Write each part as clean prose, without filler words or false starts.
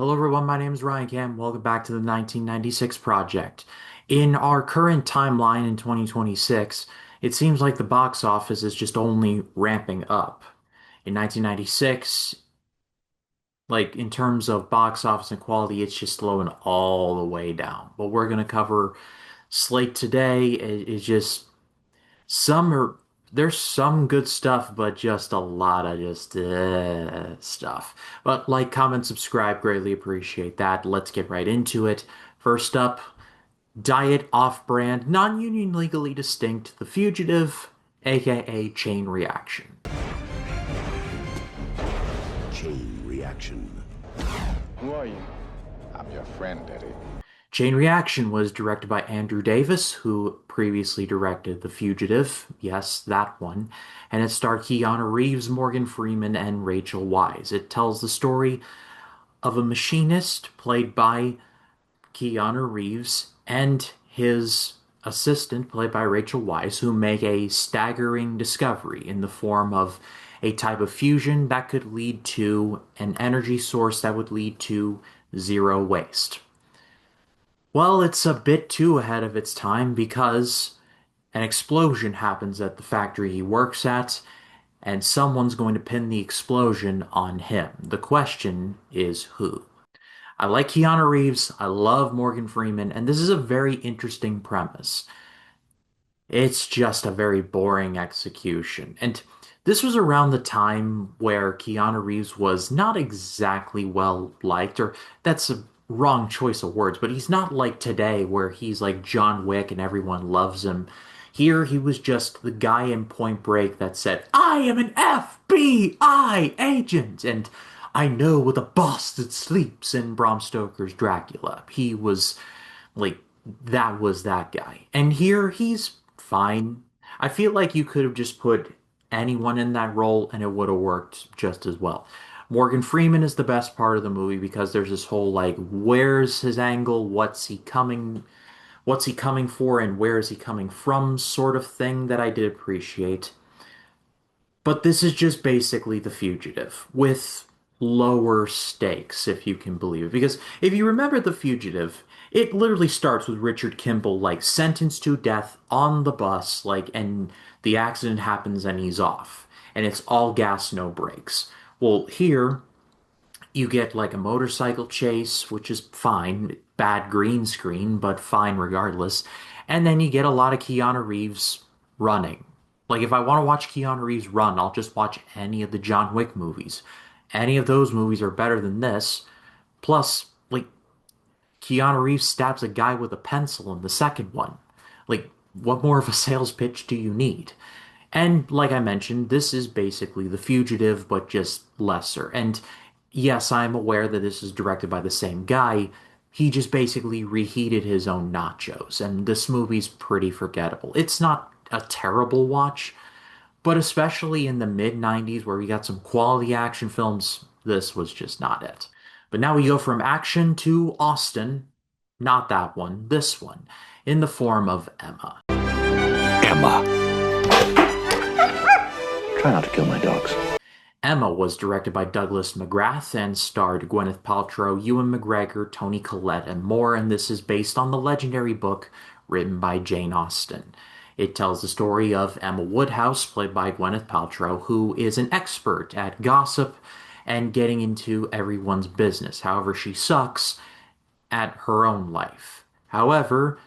Hello everyone, my name is Ryan Cam. Welcome back to the 1996 project. In our current timeline in 2026, it seems like the box office is just only ramping up. In 1996, like in terms of box office and quality, it's just slowing all the way down. What we're going to cover slate today is just some are there's some good stuff, but just a lot of just stuff. But like, comment, subscribe, greatly appreciate that. Let's get right into it. First up, Diet Off-Brand, Non-Union Legally Distinct, The Fugitive, aka Chain Reaction. Chain reaction. Who are you? I'm your friend, Eddie. Chain Reaction was directed by Andrew Davis, who previously directed The Fugitive. Yes, that one. And it starred Keanu Reeves, Morgan Freeman, and Rachel Weisz. It tells the story of a machinist played by Keanu Reeves and his assistant, played by Rachel Weisz, who make a staggering discovery in the form of a type of fusion that could lead to an energy source that would lead to zero waste. Well, it's a bit too ahead of its time because an explosion happens at the factory he works at, and someone's going to pin the explosion on him. The question is who? I like Keanu Reeves, I love Morgan Freeman, and this is a very interesting premise. It's just a very boring execution. And this was around the time where Keanu Reeves was not exactly well liked, or that's a wrong choice of words, but he's not like today where he's like John Wick and everyone loves him. Here he was just the guy in Point Break that said, I am an FBI agent, and I know the boss that sleeps in Bram Stoker's Dracula. He was like, that was that guy. And here he's fine. I feel like you could have just put anyone in that role and it would have worked just as well. Morgan Freeman is the best part of the movie because there's this whole like, where's his angle? What's he coming for and where is he coming from sort of thing that I did appreciate. But this is just basically The Fugitive with lower stakes, if you can believe it. Because if you remember The Fugitive, it literally starts with Richard Kimball, like, sentenced to death on the bus, like, and the accident happens and he's off. And it's all gas, no brakes. Well, here, you get, like, a motorcycle chase, which is fine. Bad green screen, but fine regardless. And then you get a lot of Keanu Reeves running. Like, if I want to watch Keanu Reeves run, I'll just watch any of the John Wick movies. Any of those movies are better than this. Plus, like, Keanu Reeves stabs a guy with a pencil in the second one. Like, what more of a sales pitch do you need? And like I mentioned, this is basically The Fugitive, but just lesser. And yes, I'm aware that this is directed by the same guy. He just basically reheated his own nachos, and this movie's pretty forgettable. It's not a terrible watch, but especially in the mid 90s where we got some quality action films, this was just not it. But now we go from action to Austin, not that one, this one, in the form of Emma. Emma. Try not to kill my dogs. Emma was directed by Douglas McGrath and starred Gwyneth Paltrow, Ewan McGregor, Toni Collette, and more, and this is based on the legendary book written by Jane Austen. It tells the story of Emma Woodhouse, played by Gwyneth Paltrow, who is an expert at gossip and getting into everyone's business. However, she sucks at her own life. However,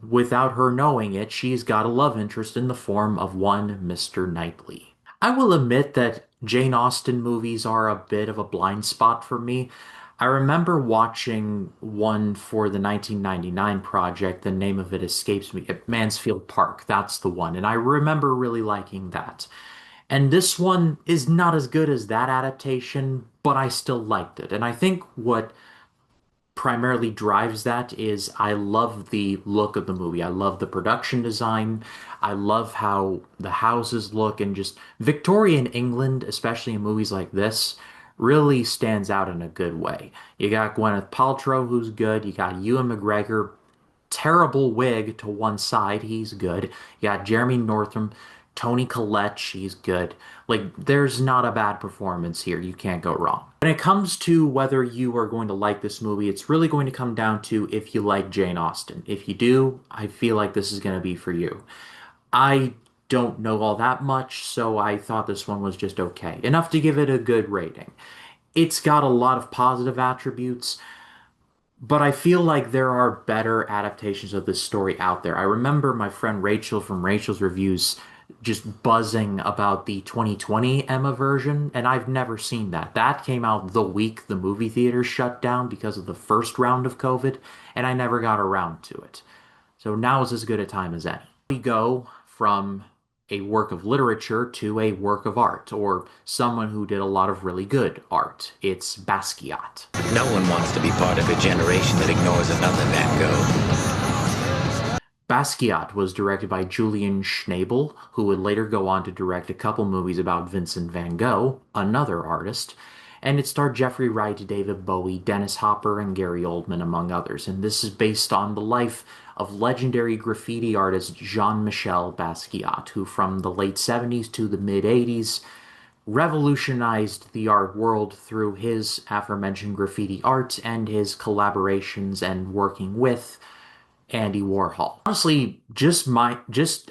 without her knowing it, she's got a love interest in the form of one Mr. Knightley. I will admit that Jane Austen movies are a bit of a blind spot for me. I remember watching one for the 1999 project. The name of it escapes me. Mansfield Park, that's the one. And I remember really liking that. And this one is not as good as that adaptation, but I still liked it. And I think what primarily drives that is I love the look of the movie. I love the production design. I love how the houses look, and just Victorian England, especially in movies like this, really stands out in a good way. You got Gwyneth Paltrow, who's good. You got Ewan McGregor, terrible wig to one side, he's good. You got Jeremy Northam, Toni Collette, she's good. Like, there's not a bad performance here. You can't go wrong. When it comes to whether you are going to like this movie, it's really going to come down to if you like Jane Austen. If you do, I feel like this is going to be for you. I don't know all that much, so I thought this one was just okay. Enough to give it a good rating. It's got a lot of positive attributes, but I feel like there are better adaptations of this story out there. I remember my friend Rachel from Rachel's Reviews just buzzing about the 2020 Emma version, and I've never seen that. That came out the week the movie theaters shut down because of the first round of COVID, and I never got around to it. So now is as good a time as any. We go from a work of literature to a work of art, or someone who did a lot of really good art. It's Basquiat. No one wants to be part of a generation that ignores another Van Gogh. Basquiat was directed by Julian Schnabel, who would later go on to direct a couple movies about Vincent van Gogh, another artist, and it starred Jeffrey Wright, David Bowie, Dennis Hopper, and Gary Oldman, among others. And this is based on the life of legendary graffiti artist Jean-Michel Basquiat, who from the late 70s to the mid 80s revolutionized the art world through his aforementioned graffiti art and his collaborations and working with Andy Warhol. Honestly, just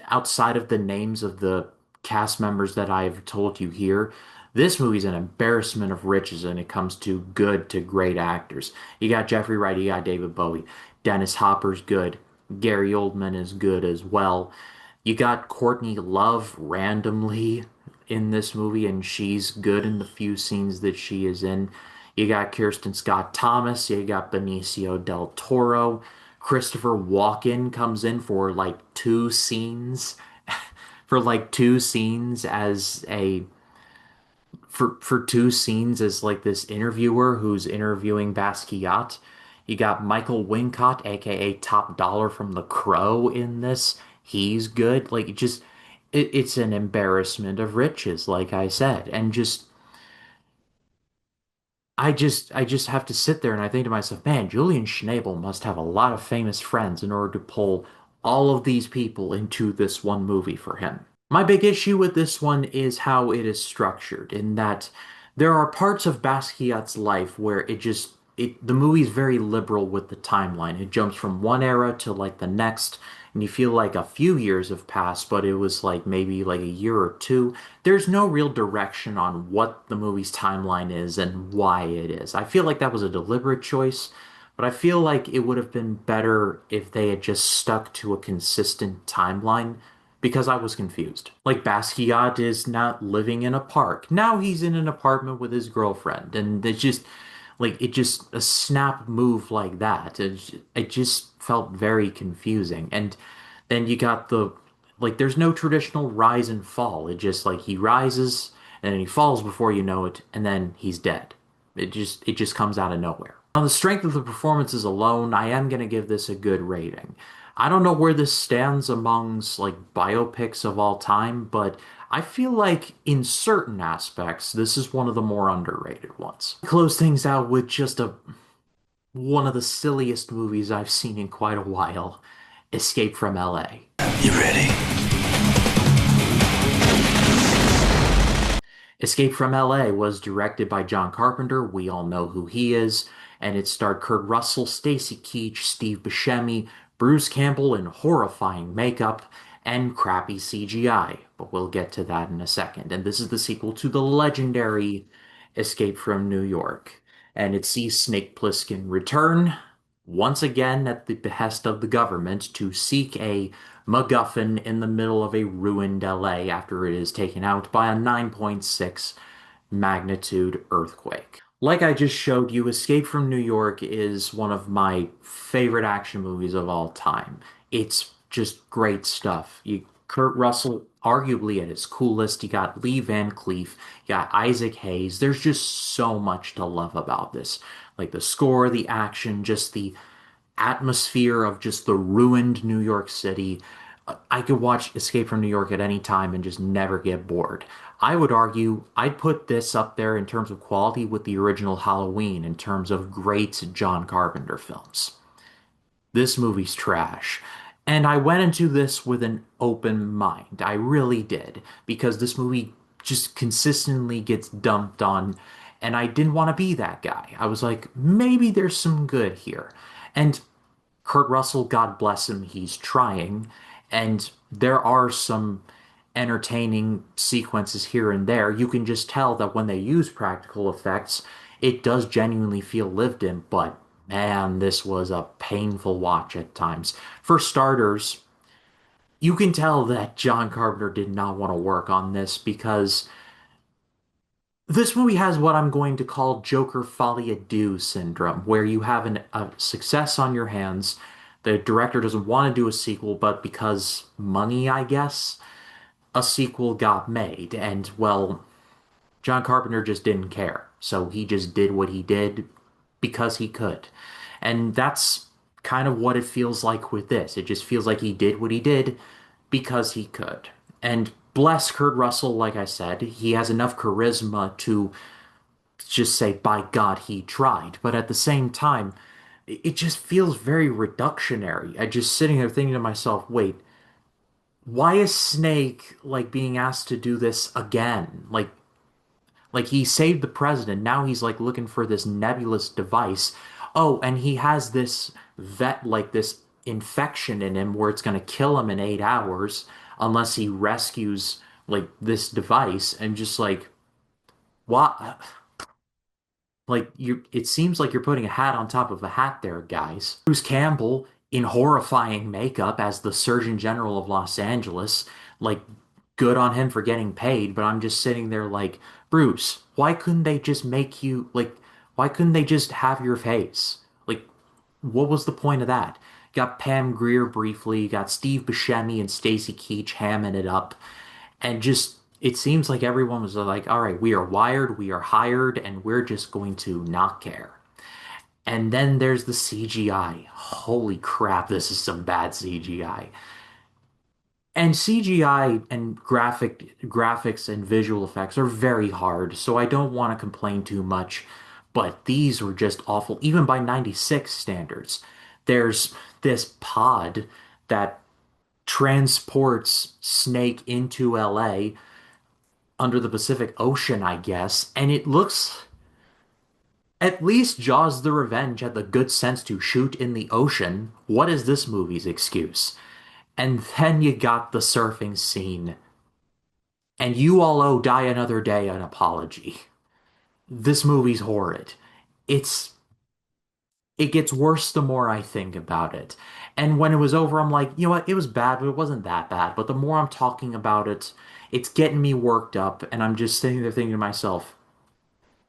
outside of the names of the cast members that I've told you here, this movie's an embarrassment of riches when it comes to good to great actors. You got Jeffrey Wright, you got David Bowie, Dennis Hopper's good, Gary Oldman is good as well. You got Courtney Love randomly in this movie, and she's good in the few scenes that she is in. You got Kirsten Scott Thomas, you got Benicio del Toro. Christopher Walken comes in for like two scenes, for like two scenes as a for two scenes as like this interviewer who's interviewing Basquiat. You got Michael Wincott, aka Top Dollar from The Crow, in this. He's good. Like it's an embarrassment of riches, like I said, and I just have to sit there and I think to myself, man, Julian Schnabel must have a lot of famous friends in order to pull all of these people into this one movie for him. My big issue with this one is how it is structured, in that there are parts of Basquiat's life where the movie's very liberal with the timeline. It jumps from one era to like the next, and you feel like a few years have passed, but it was like maybe like a year or two. There's no real direction on what the movie's timeline is and why it is. I feel like that was a deliberate choice, but I feel like it would have been better if they had just stuck to a consistent timeline because I was confused. Like Basquiat is not living in a park. Now he's in an apartment with his girlfriend, and it's just like it just a snap move like that. It just felt very confusing. And then you got the like there's no traditional rise and fall. It just like he rises and then he falls before you know it, and then he's dead. It just comes out of nowhere. On the strength of the performances alone, I am gonna give this a good rating. I don't know where this stands amongst like biopics of all time, but I feel like in certain aspects, this is one of the more underrated ones. Close things out with just a one of the silliest movies I've seen in quite a while, Escape from LA. You ready? Escape from LA was directed by John Carpenter. We all know who he is. And it starred Kurt Russell, Stacy Keach, Steve Buscemi, Bruce Campbell in horrifying makeup, and crappy CGI. But we'll get to that in a second. And this is the sequel to the legendary Escape from New York. And it sees Snake Plissken return, once again at the behest of the government, to seek a MacGuffin in the middle of a ruined LA after it is taken out by a 9.6 magnitude earthquake. Like I just showed you, Escape from New York is one of my favorite action movies of all time. It's just great stuff. Kurt Russell, arguably at his coolest. You got Lee Van Cleef, you got Isaac Hayes. There's just so much to love about this. Like the score, the action, just the atmosphere of just the ruined New York City. I could watch Escape from New York at any time and just never get bored. I would argue I'd put this up there in terms of quality with the original Halloween in terms of great John Carpenter films. This movie's trash. And I went into this with an open mind. I really did, because this movie just consistently gets dumped on, and I didn't want to be that guy. I was like, maybe there's some good here. And Kurt Russell, God bless him, he's trying, and there are some entertaining sequences here and there. You can just tell that when they use practical effects, it does genuinely feel lived in, but man, this was a painful watch at times. For starters, you can tell that John Carpenter did not want to work on this because this movie has what I'm going to call Joker folie à deux syndrome, where you have a success on your hands. The director doesn't want to do a sequel, but because money, I guess, a sequel got made. And, well, John Carpenter just didn't care. So he just did what he did because he could. And that's kind of what it feels like with this. It just feels like he did what he did because he could. And bless Kurt Russell, like I said, he has enough charisma to just say, by God, he tried. But at the same time, it just feels very reductionary. I just sitting there thinking to myself, wait, why is Snake like being asked to do this again? Like he saved the president. Now he's like looking for this nebulous device. Oh, and he has this this infection in him where it's going to kill him in 8 hours unless he rescues like this device. And just like, what? Like you, it seems like you're putting a hat on top of a hat there, guys. Bruce Campbell in horrifying makeup as the Surgeon General of Los Angeles, like good on him for getting paid, but I'm just sitting there like, Bruce, why couldn't they just make you like why couldn't they just have your face? Like what was the point of that? Got Pam Grier briefly, got Steve Buscemi and Stacy Keach hamming it up, and just it seems like everyone was like, all right, we are wired, we are hired, and we're just going to not care. And then there's the CGI. Holy crap, this is some bad CGI. And CGI and graphics and visual effects are very hard, so I don't want to complain too much, but these were just awful, even by 96 standards. There's this pod that transports Snake into LA under the Pacific Ocean, I guess, and it looks at least Jaws the Revenge had the good sense to shoot in the ocean. What is this movie's excuse? And then you got the surfing scene, and you all owe Die Another Day an apology. This movie's horrid. It's it gets worse the more I think about it. And when it was over, I'm like, you know what? It was bad, but it wasn't that bad. But the more I'm talking about it, it's getting me worked up, and I'm just sitting there thinking to myself,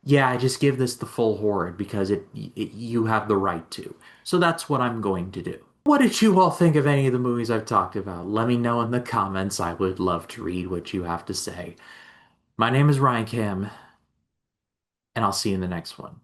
yeah, I just give this the full horror because you have the right to. So that's what I'm going to do. What did you all think of any of the movies I've talked about? Let me know in the comments. I would love to read what you have to say. My name is Ryan Kim, and I'll see you in the next one.